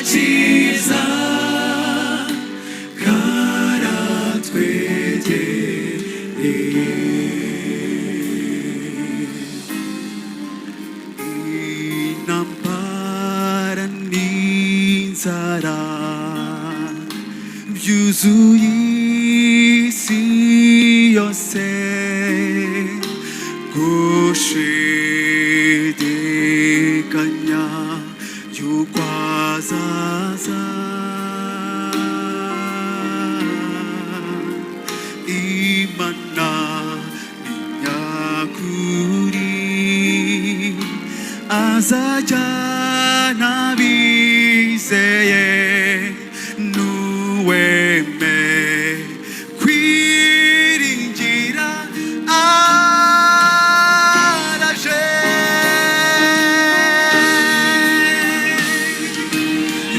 agakiza karatwegereye. intambara n'inzara byuzuye isi yose, gushidikanya yuko azaza. Imana ni nyakuri, azajyana abizeye n'uwemeye kwiringira araje.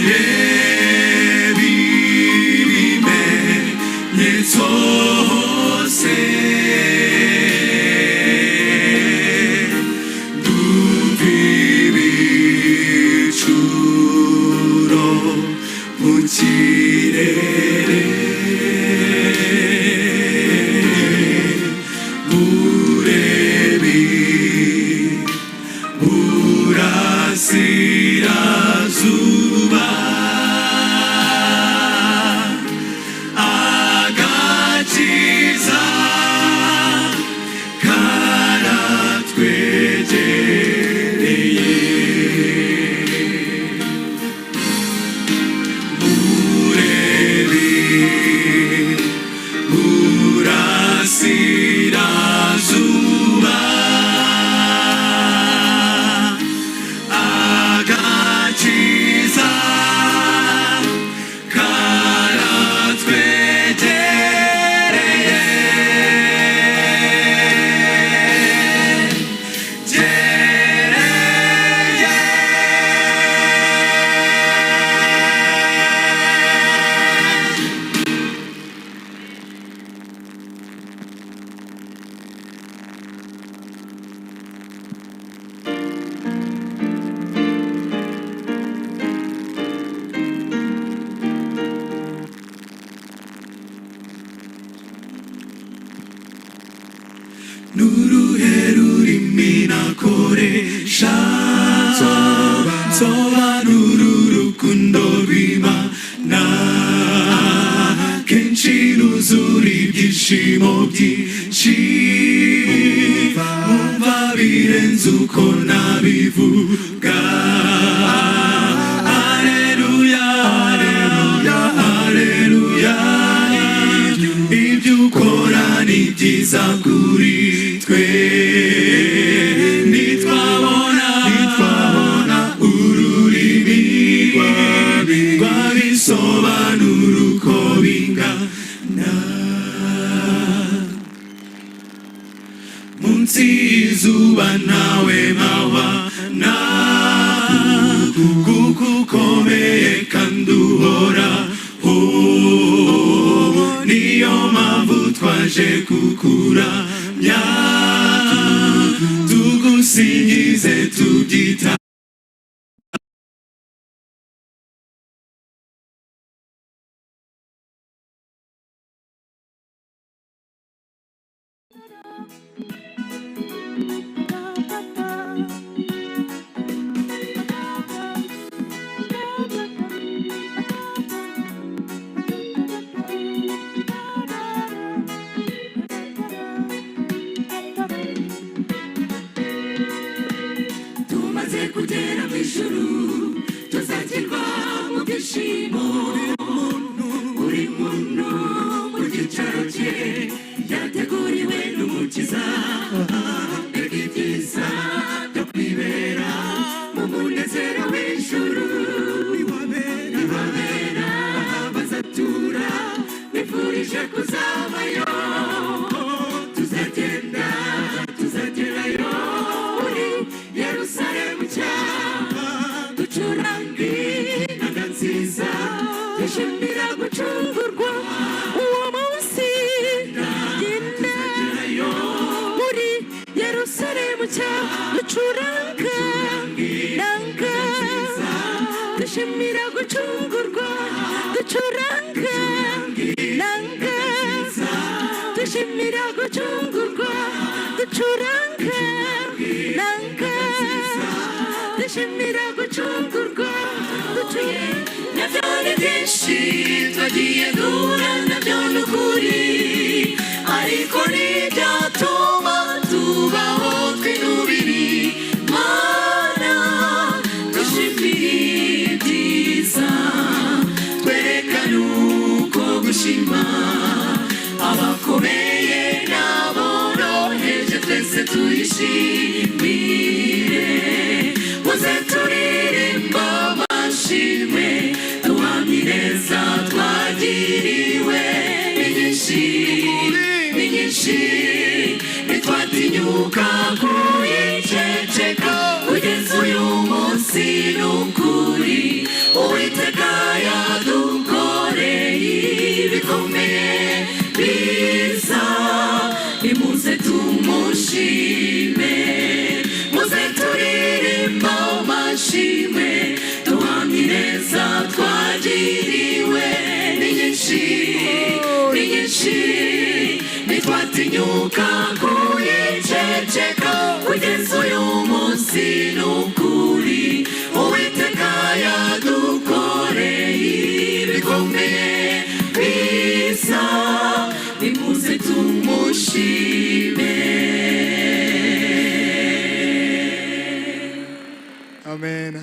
reba ibimenyetso hose, dumva ibicuro mu kirere, burasirazuba agakiza karatwegereye. burasirazuba agakiza karatwegereye. n'uruhe rurimi nakoresha nsobanura urukundo rw'Imana, kenshi ruzura ibyishimo byinshi, wumva birenze uko nabivuga. Aleluya, aleluya, aleluya, ibyo ukora ni byiza kuri twe. nitwabona ururimi rwabisobanura uko bingana, munsi y'izuba ntawe babana, kuko ukomeye kandi uhoraho. niyo mpamvu twaje kukuramya, tugusingize tubyita. kugera mu ijuru tuzagirwa mu byishimo, buri muntu mu cyicaro cye yateguriwe n'umukiza. Mbega ibyiza byo kwibera mu munezero w'ijuru, nibabera bazatura bifurije kuzabayo. tuzagenda tuzagerayo muri Yerusalemu nshya, ducurange inanga nziza twishimira gucungurwa. uwo munsi tuzagerayo muri Yerusalemu nshya, ducuranga inanga twishimira dushimira gucungurwa ducuranga nanga dushimira gucungurwa ducuranga nanga dushimira gucungurwa nabyo ni byinshi twagiye duhura nabyo ni ukuri ariko ntibyatuma tubaho twinubira Imana dushimira ibyiza twerekana uko gushima abakomeye n'aboroheje twese tuyishimire muze turirimba amashimwe duhamye neza twagiriwe ni nyinshi ntitwatinyuka kuyiceceka kugeza uyu munsi ni ukuri Uwiteka yadukoreye ibikomeye biza nimuze tumushime muze turirimba amashimwe duhamye neza twagiriwe ni nyinshi ntitwatinyuka kuyiceceka kugeza uyu munsi ni ukuri Uwiteka yadukoreye ibikomeye biza nimuze tumushime. Amen.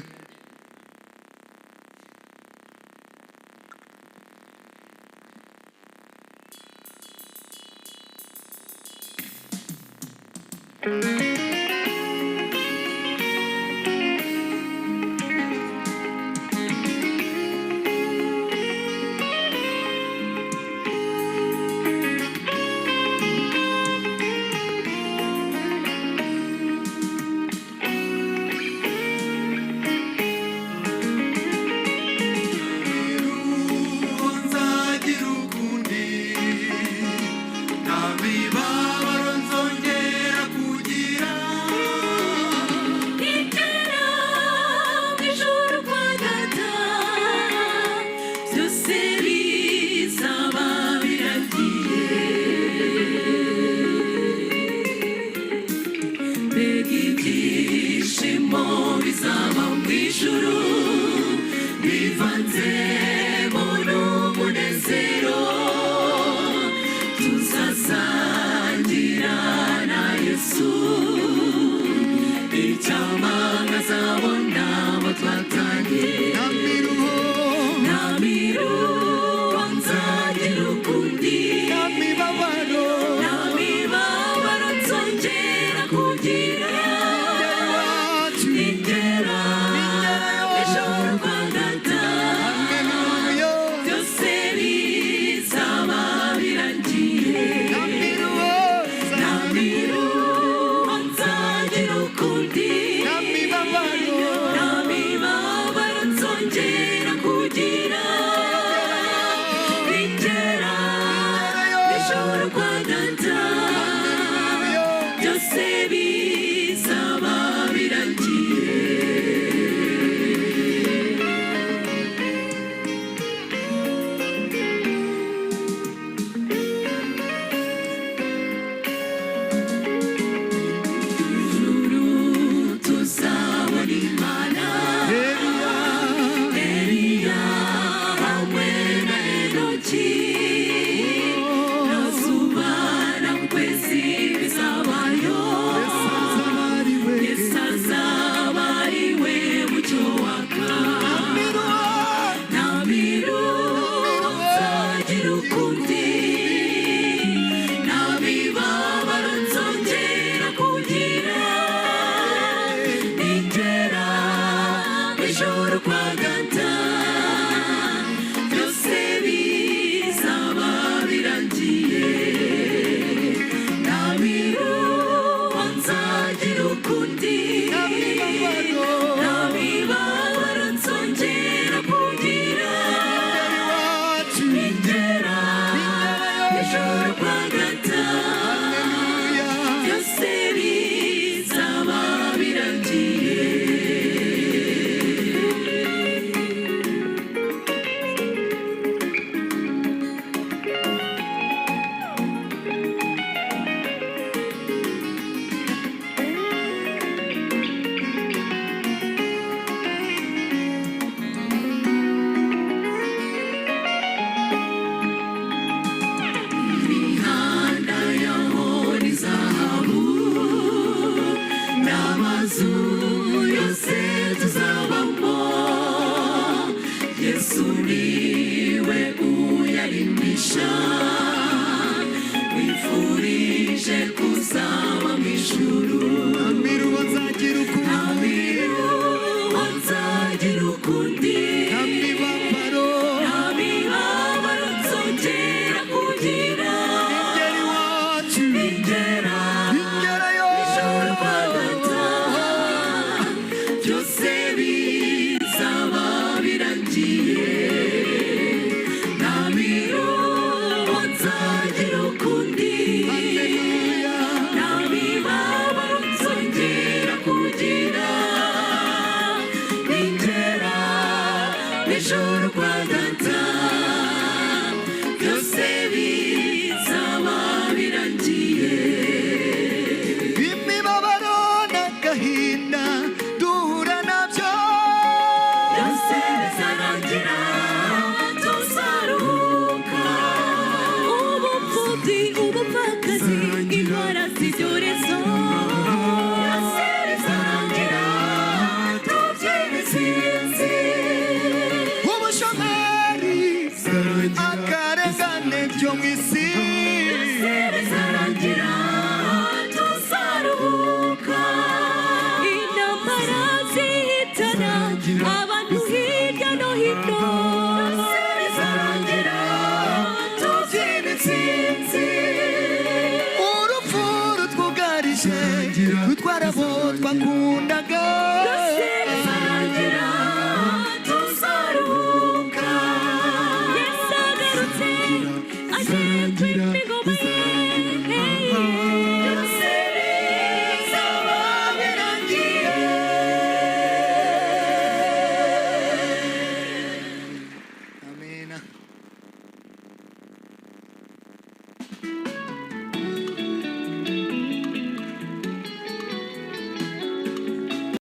Yesu niwe uyarimisha, wifurije kuzaba mu ijuru. Namiruho nzagira ukundi, namiruho nzagira ukundi, namibabaro nzongera kugira. ingeri wacu ingerayo ijoro kwa data, byose bizaba birangiye. namiruho nzagira ukundi, namibabaro nzongera kugira. ingera ijoro kwa data, byose bizaba birangiye. imibabaro n'agahinda duhura nabyo byose bizarangira, tuzaruhuka. ubupfubyi, ubupfakazi, indwara z'ibyorezo, byose bizarangira, tubyine intsinzi. ubushomeri akarengane byo mu isi byose bizarangira, tuzaruhuka. intambara zihitana abantu hirya no hino, byose bizarangira, tubyine intsinzi. urupfu rutwugarije rutwara abo twakundaga byose bizarangira, tuzaruhuka. Yesu agarutse agiye kwima ingoma ye, byose bizaba birangiye. amena